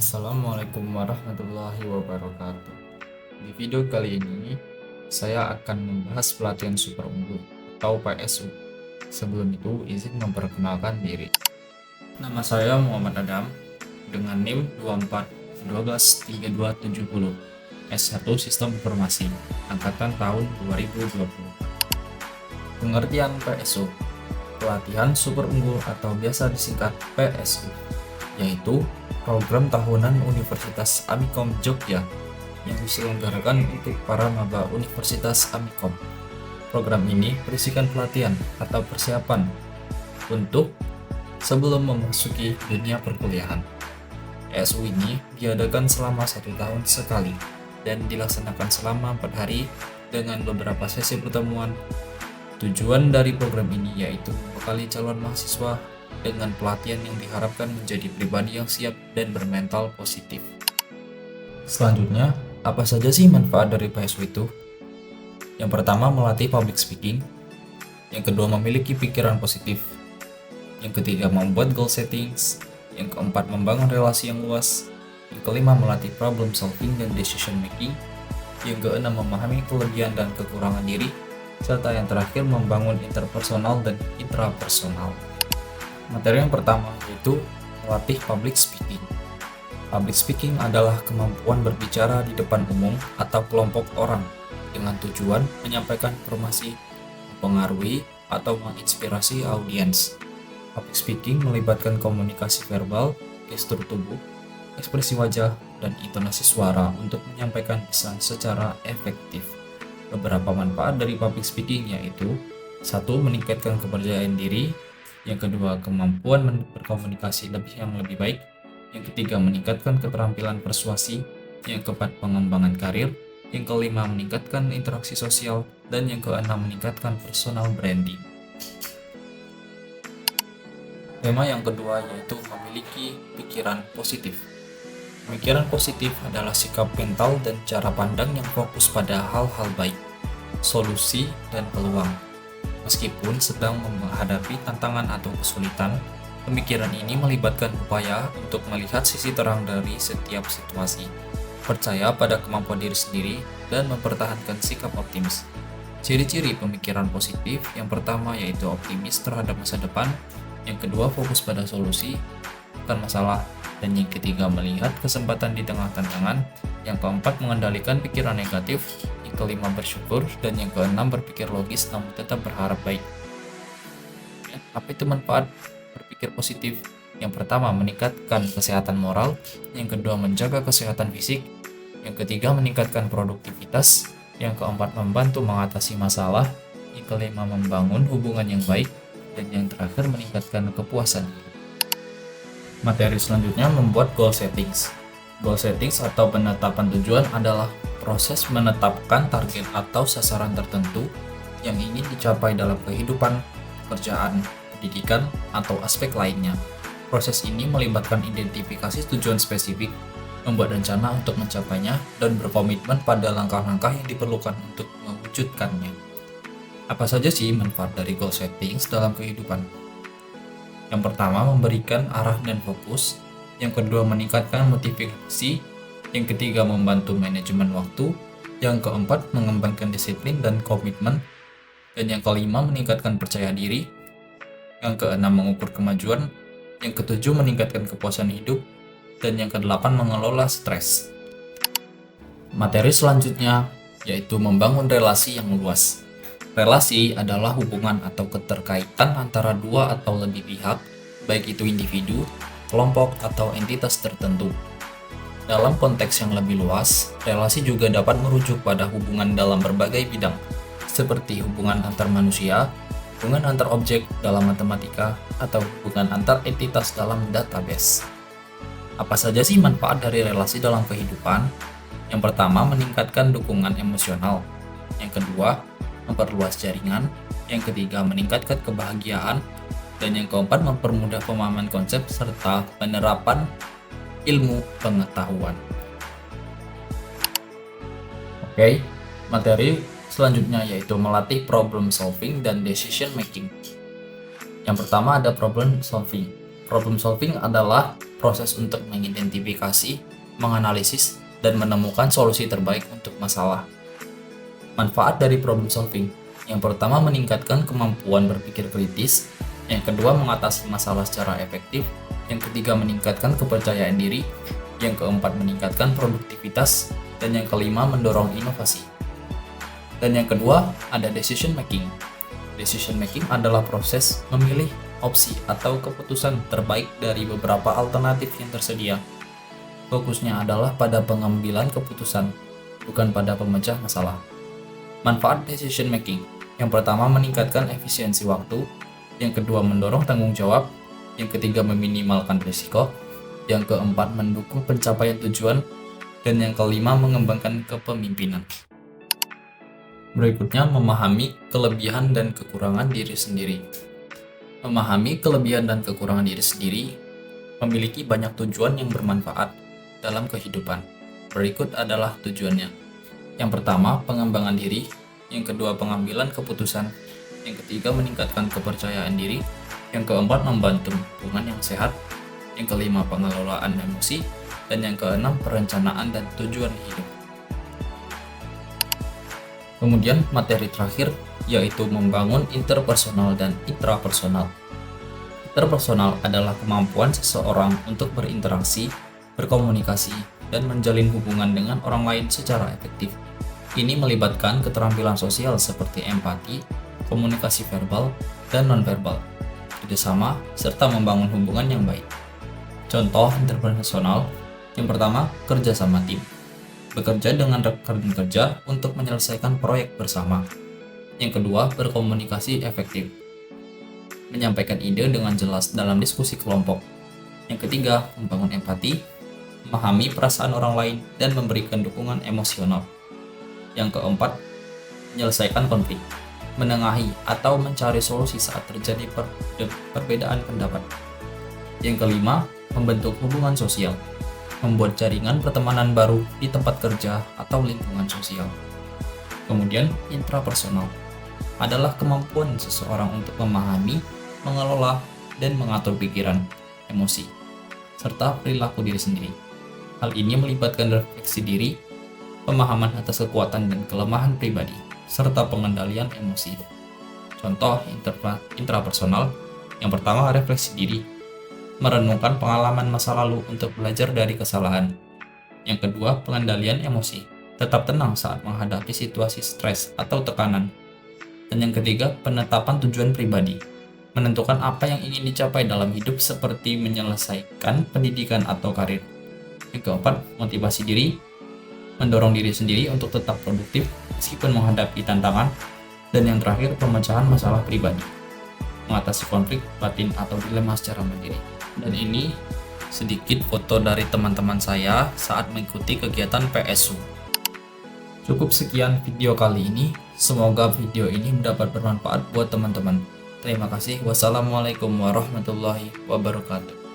Assalamualaikum warahmatullahi wabarakatuh. Di video kali ini, saya akan membahas pelatihan super unggul atau PSU. Sebelum itu, izin memperkenalkan diri. Nama saya Muhammad Adam dengan NIM 24123270 S1 Sistem Informasi angkatan tahun 2020. Pengertian PSU, pelatihan super unggul atau biasa disingkat PSU, yaitu program tahunan Universitas Amikom Jogja yang diselenggarakan untuk para maba Universitas Amikom. Program ini berisikan pelatihan atau persiapan untuk sebelum memasuki dunia perkuliahan. PSU ini diadakan selama 1 tahun sekali dan dilaksanakan selama 4 hari dengan beberapa sesi pertemuan. Tujuan dari program ini yaitu membekali calon mahasiswa dengan pelatihan yang diharapkan menjadi pribadi yang siap dan bermental positif. Selanjutnya, apa saja sih manfaat dari PSU itu? Yang pertama, melatih public speaking. Yang kedua, memiliki pikiran positif. Yang ketiga, membuat goal settings. Yang keempat, membangun relasi yang luas. Yang kelima, melatih problem solving dan decision making. Yang keenam, memahami kelebihan dan kekurangan diri. Serta yang terakhir, membangun interpersonal dan intrapersonal. Materi yang pertama yaitu melatih public speaking. Public speaking adalah kemampuan berbicara di depan umum atau kelompok orang dengan tujuan menyampaikan informasi, mempengaruhi, atau menginspirasi audiens. Public speaking melibatkan komunikasi verbal, gestur tubuh, ekspresi wajah, dan intonasi suara untuk menyampaikan pesan secara efektif. Beberapa manfaat dari public speaking yaitu: 1. Meningkatkan kepercayaan diri. Yang kedua, kemampuan berkomunikasi yang lebih baik. Yang ketiga, meningkatkan keterampilan persuasi. Yang keempat, pengembangan karir. Yang kelima, meningkatkan interaksi sosial. Dan yang keenam, meningkatkan personal branding. Tema yang kedua yaitu memiliki pikiran positif. Pemikiran positif adalah sikap mental dan cara pandang yang fokus pada hal-hal baik, solusi, dan peluang. Meskipun sedang menghadapi tantangan atau kesulitan, pemikiran ini melibatkan upaya untuk melihat sisi terang dari setiap situasi, percaya pada kemampuan diri sendiri, dan mempertahankan sikap optimis. Ciri-ciri pemikiran positif yang pertama yaitu optimis terhadap masa depan, yang kedua fokus pada solusi, bukan masalah, dan yang ketiga melihat kesempatan di tengah tantangan, yang keempat mengendalikan pikiran negatif, yang kelima bersyukur, dan yang keenam berpikir logis namun tetap berharap baik. Apa itu manfaat berpikir positif? Yang pertama, meningkatkan kesehatan moral. Yang kedua, menjaga kesehatan fisik. Yang ketiga, meningkatkan produktivitas. Yang keempat, membantu mengatasi masalah. Yang kelima, membangun hubungan yang baik. Dan yang terakhir, meningkatkan kepuasan. Materi selanjutnya, membuat goal settings. Goal settings atau penetapan tujuan adalah proses menetapkan target atau sasaran tertentu yang ingin dicapai dalam kehidupan, pekerjaan, pendidikan, atau aspek lainnya. Proses ini melibatkan identifikasi tujuan spesifik, membuat rencana untuk mencapainya, dan berkomitmen pada langkah-langkah yang diperlukan untuk mewujudkannya. Apa saja sih manfaat dari goal settings dalam kehidupan? Yang pertama, memberikan arah dan fokus. Yang kedua, meningkatkan motivasi. Yang ketiga, membantu manajemen waktu. Yang keempat, mengembangkan disiplin dan komitmen. Dan yang kelima, meningkatkan percaya diri. Yang keenam, mengukur kemajuan. Yang ketujuh, meningkatkan kepuasan hidup. Dan yang kedelapan, mengelola stres. Materi selanjutnya yaitu membangun relasi yang luas. Relasi adalah hubungan atau keterkaitan antara dua atau lebih pihak, baik itu individu, kelompok, atau entitas tertentu. Dalam konteks yang lebih luas, relasi juga dapat merujuk pada hubungan dalam berbagai bidang, seperti hubungan antar manusia, hubungan antar objek dalam matematika, atau hubungan antar entitas dalam database. Apa saja sih manfaat dari relasi dalam kehidupan? Yang pertama, meningkatkan dukungan emosional. Yang kedua, memperluas jaringan. Yang ketiga, meningkatkan kebahagiaan. Dan yang keempat, mempermudah pemahaman konsep serta penerapan ilmu pengetahuan. Oke, materi selanjutnya yaitu melatih problem solving dan decision making. Yang pertama ada problem solving. Problem solving adalah proses untuk mengidentifikasi, menganalisis, dan menemukan solusi terbaik untuk masalah. Manfaat dari problem solving: yang pertama, meningkatkan kemampuan berpikir kritis; yang kedua, mengatasi masalah secara efektif; yang ketiga, meningkatkan kepercayaan diri; yang keempat, meningkatkan produktivitas; dan yang kelima, mendorong inovasi. Dan yang kedua, ada decision making. Decision making adalah proses memilih opsi atau keputusan terbaik dari beberapa alternatif yang tersedia. Fokusnya adalah pada pengambilan keputusan, bukan pada pemecah masalah. Manfaat decision making: yang pertama, meningkatkan efisiensi waktu; yang kedua, mendorong tanggung jawab; yang ketiga, meminimalkan risiko; yang keempat, mendukung pencapaian tujuan; dan yang kelima, mengembangkan kepemimpinan. Berikutnya, memahami kelebihan dan kekurangan diri sendiri. Memahami kelebihan dan kekurangan diri sendiri memiliki banyak tujuan yang bermanfaat dalam kehidupan. Berikut adalah tujuannya. Yang pertama, pengembangan diri; yang kedua, pengambilan keputusan; yang ketiga, meningkatkan kepercayaan diri; yang keempat, membantu hubungan yang sehat; yang kelima, pengelolaan emosi; dan yang keenam, perencanaan dan tujuan hidup. Kemudian materi terakhir, yaitu membangun interpersonal dan intrapersonal. Interpersonal adalah kemampuan seseorang untuk berinteraksi, berkomunikasi, dan menjalin hubungan dengan orang lain secara efektif. Ini melibatkan keterampilan sosial seperti empati, komunikasi verbal, dan nonverbal, kerjasama, serta membangun hubungan yang baik. Contoh interpersonal: yang pertama, kerja sama tim. Bekerja dengan rekan kerja untuk menyelesaikan proyek bersama. Yang kedua, berkomunikasi efektif. Menyampaikan ide dengan jelas dalam diskusi kelompok. Yang ketiga, membangun empati, memahami perasaan orang lain, dan memberikan dukungan emosional. Yang keempat, menyelesaikan konflik, menengahi atau mencari solusi saat terjadi perbedaan pendapat. Yang kelima, membentuk hubungan sosial, membuat jaringan pertemanan baru di tempat kerja atau lingkungan sosial. Kemudian, intrapersonal adalah kemampuan seseorang untuk memahami, mengelola, dan mengatur pikiran, emosi, serta perilaku diri sendiri. Hal ini melibatkan refleksi diri, pemahaman atas kekuatan dan kelemahan pribadi, serta pengendalian emosi. Contoh intrapersonal: yang pertama, refleksi diri, merenungkan pengalaman masa lalu untuk belajar dari kesalahan. Yang kedua, pengendalian emosi, tetap tenang saat menghadapi situasi stres atau tekanan. Dan yang ketiga, penetapan tujuan pribadi, menentukan apa yang ingin dicapai dalam hidup seperti menyelesaikan pendidikan atau karir. Yang keempat, motivasi diri, mendorong diri sendiri untuk tetap produktif meskipun menghadapi tantangan. Dan yang terakhir, pemecahan masalah pribadi, mengatasi konflik batin atau dilema secara mandiri. Dan ini sedikit foto dari teman-teman saya saat mengikuti kegiatan PSU. Cukup sekian video kali ini. Semoga video ini mendapat bermanfaat buat teman-teman. Terima kasih. Wassalamualaikum warahmatullahi wabarakatuh.